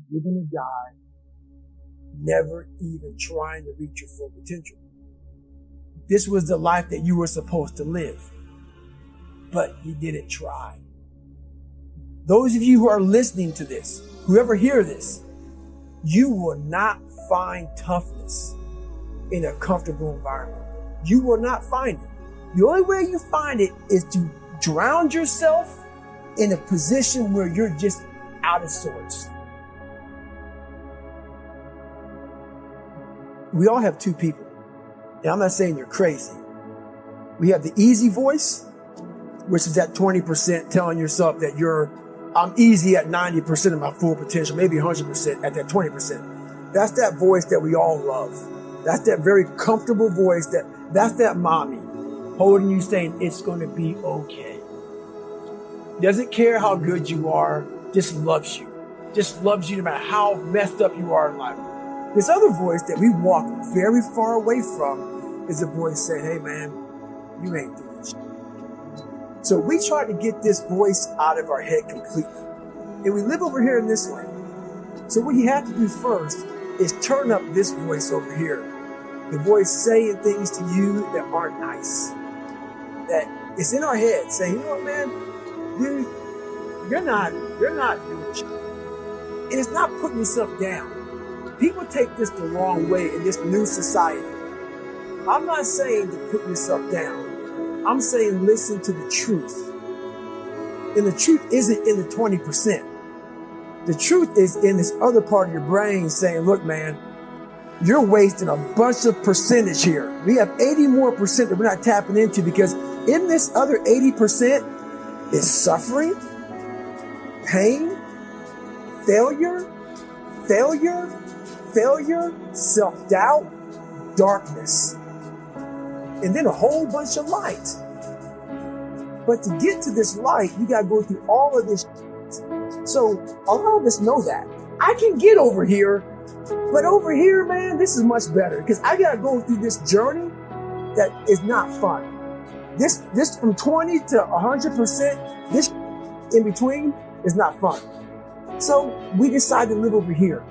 you're going to die never even trying to reach your full potential. This was the life that you were supposed to live, but you didn't try. Those of you who are listening to this, whoever hear this, you will not find toughness in a comfortable environment. You will not find it. The only way you find it is to drown yourself in a position where you're just out of sorts. We all have two people. And I'm not saying you're crazy. We have the easy voice, which is that 20% telling yourself that I'm easy at 90% of my full potential, maybe 100% at that 20%. That's that voice that we all love. That's that very comfortable voice that's that mommy holding you saying it's going to be okay. Doesn't care how good you are, just loves you. Just loves you no matter how messed up you are in life. This other voice that we walk very far away from is a voice saying, hey man, you ain't doing shit. So we try to get this voice out of our head completely. And we live over here in this way. So what you have to do first is turn up this voice over here. The voice saying things to you that aren't nice. That it's in our head saying, you know what, man, dude, you're not doing shit. And it's not putting yourself down. People take this the wrong way in this new society. I'm not saying to put yourself down. I'm saying listen to the truth. And the truth isn't in the 20%. The truth is in this other part of your brain saying, look, man, you're wasting a bunch of percentage here. We have 80 more percent that we're not tapping into because in this other 80% is suffering, pain, failure, self-doubt, darkness, and then a whole bunch of light. But to get to this light, you got to go through all of this. So a lot of us know that. I can get over here, but over here, man, this is much better because I got to go through this journey that is not fun. This from 20 to 100%, this in between is not fun. So we decide to live over here.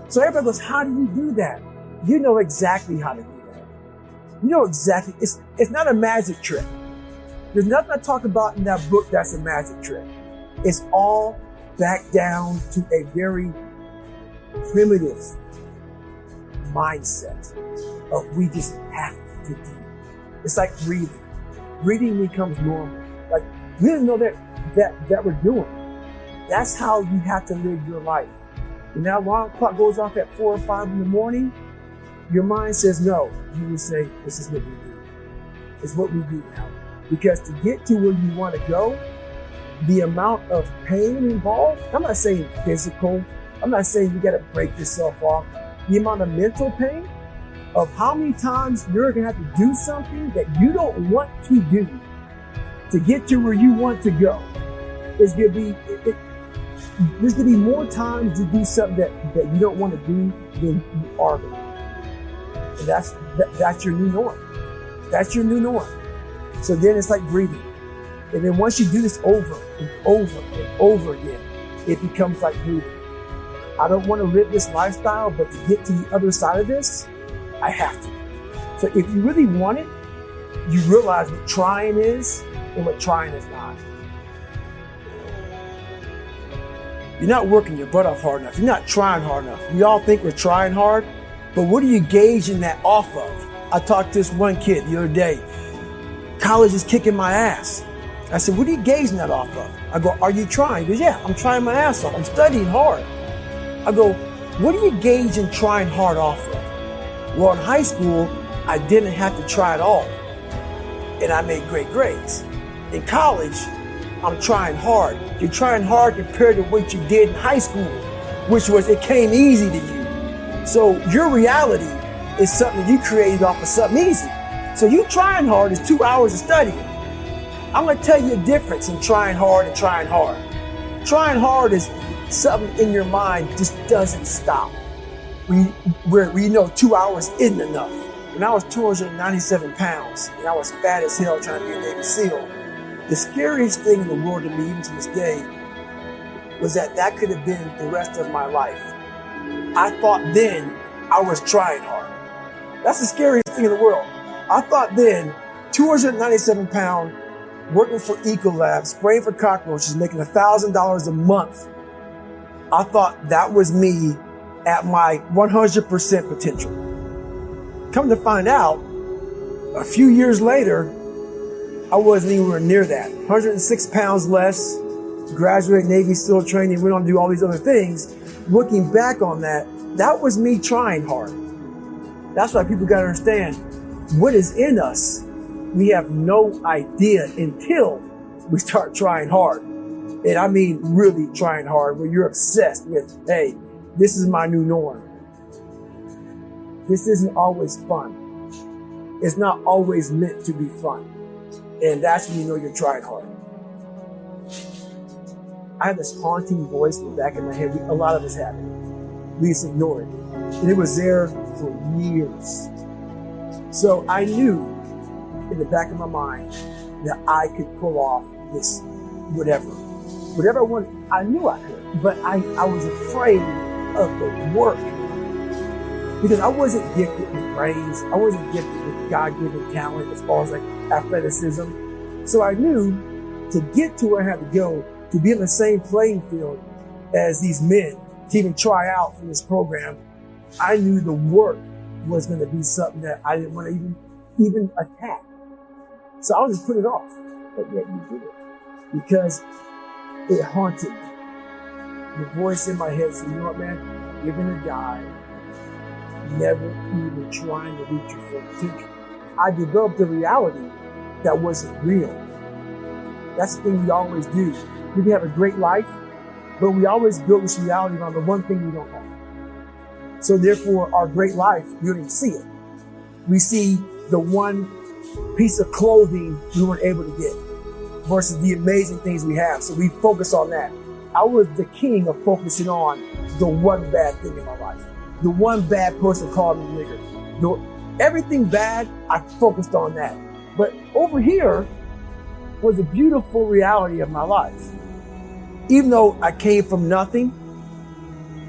So everybody goes, how do you do that? You know exactly how to do that. You know exactly. It's not a magic trick. There's nothing I talk about in that book that's a magic trick. It's all back down to a very primitive mindset of we just have to do. It's like breathing. Breathing becomes normal. Like we didn't know that we're doing. That's how you have to live your life. When that alarm clock goes off at 4 or 5 in the morning, your mind says no. You will say, this is what we do. It's what we do now. Because to get to where you want to go, the amount of pain involved, I'm not saying physical, I'm not saying you got to break yourself off. The amount of mental pain of how many times you're going to have to do something that you don't want to do to get to where you want to go is going to be, there's going to be more times you do something that you don't want to do than you are going to do. And that's your new norm. That's your new norm. So then it's like breathing. And then once you do this over and over and over again, it becomes like breathing. I don't want to live this lifestyle, but to get to the other side of this, I have to. So if you really want it, you realize what trying is and what trying is not. You're not working your butt off hard enough. You're not trying hard enough. We all think we're trying hard, but what are you gauging that off of? I talked to this one kid the other day. College is kicking my ass. I said, what are you gauging that off of? I go, are you trying? He goes, yeah, I'm trying my ass off. I'm studying hard. I go, what are you gauging trying hard off of? Well, in high school, I didn't have to try at all. And I made great grades. In college, I'm trying hard. You're trying hard compared to what you did in high school, which was it came easy to you. So your reality is something you created off of something easy. So you trying hard is 2 hours of studying. I'm going to tell you a difference in trying hard and trying hard. Trying hard is something in your mind just doesn't stop. Where you know 2 hours isn't enough. When I was 297 pounds and I was fat as hell trying to be a Navy SEAL, the scariest thing in the world to me, even to this day, was that could have been the rest of my life. I thought then I was trying hard. That's the scariest thing in the world. I thought then, 297 pound, working for Ecolab, spraying for cockroaches, making $1,000 a month. I thought that was me at my 100% potential. Come to find out, a few years later, I wasn't anywhere near that. 106 pounds less, graduate Navy SEAL training, went on to do all these other things. Looking back on that, that was me trying hard. That's why people gotta understand what is in us. We have no idea until we start trying hard. And I mean really trying hard, where you're obsessed with, hey, this is my new norm. This isn't always fun. It's not always meant to be fun. And that's when you know you're trying hard. I had this haunting voice in the back of my head. A lot of us have it. We just ignore it. And it was there for years. So I knew in the back of my mind that I could pull off this whatever. Whatever I wanted, I knew I could. But I was afraid of the work. Because I wasn't gifted with brains. I wasn't gifted with God-given talent as far as like athleticism. So I knew to get to where I had to go, to be in the same playing field as these men, to even try out for this program, I knew the work was going to be something that I didn't want to even attack. So I would just put it off. But yet you did it. Because it haunted me. The voice in my head said, you know what, man? You're going to die never even trying to reach your full potential. I developed a reality that wasn't real. That's the thing we always do. We can have a great life, but we always build this reality around the one thing we don't have. So therefore, our great life, we don't even see it. We see the one piece of clothing we weren't able to get versus the amazing things we have. So we focus on that. I was the king of focusing on the one bad thing in my life. The one bad person called me nigger. Everything bad, I focused on that. But over here was a beautiful reality of my life. Even though I came from nothing,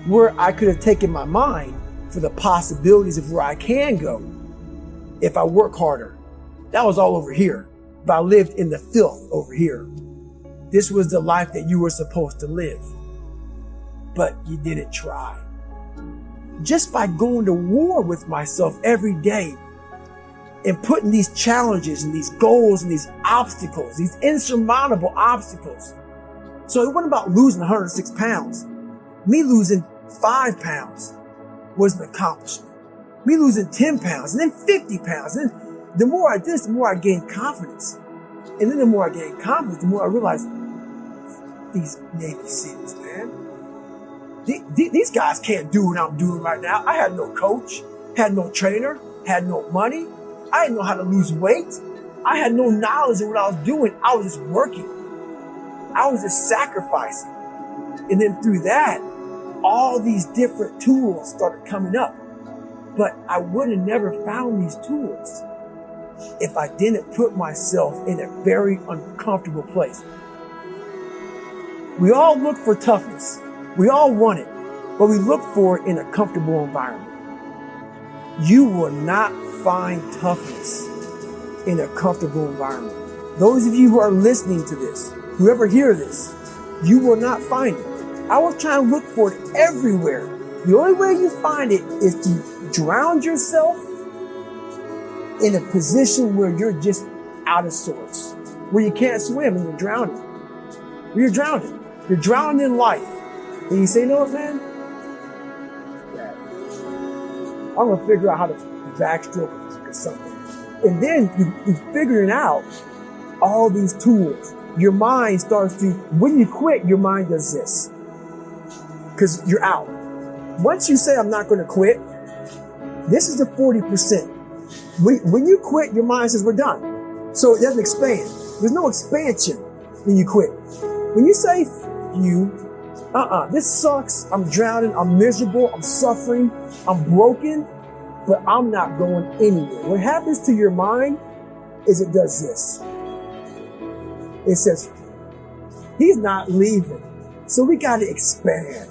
where I could have taken my mind for the possibilities of where I can go if I work harder. That was all over here. But I lived in the filth over here. This was the life that you were supposed to live. But you didn't try. Just by going to war with myself every day and putting these challenges and these goals and these obstacles, these insurmountable obstacles. So it wasn't about losing 106 pounds. Me losing 5 pounds was an accomplishment. Me losing 10 pounds and then 50 pounds. And then the more I did this, the more I gained confidence. And then the more I gained confidence, the more I realized these Navy SEALs, man. These guys can't do what I'm doing right now. I had no coach, had no trainer, had no money. I didn't know how to lose weight. I had no knowledge of what I was doing. I was just working. I was just sacrificing. And then through that, all these different tools started coming up. But I would have never found these tools if I didn't put myself in a very uncomfortable place. We all look for toughness. We all want it, but we look for it in a comfortable environment. You will not find toughness in a comfortable environment. Those of you who are listening to this, whoever hear this, you will not find it. I was trying to look for it everywhere. The only way you find it is to drown yourself in a position where you're just out of sorts, where you can't swim and you're drowning. You're drowning. You're drowning in life. And you say, you know what, man? Yeah. I'm going to figure out how to backstroke or something. And then you figuring out all these tools. Your mind starts to, when you quit, your mind does this. Because you're out. Once you say, I'm not going to quit, this is the 40%. When you quit, your mind says, we're done. So it doesn't expand. There's no expansion when you quit. When you say, this sucks, I'm drowning, I'm miserable, I'm suffering, I'm broken, but I'm not going anywhere. What happens to your mind is it does this. It says, he's not leaving. So we got to expand.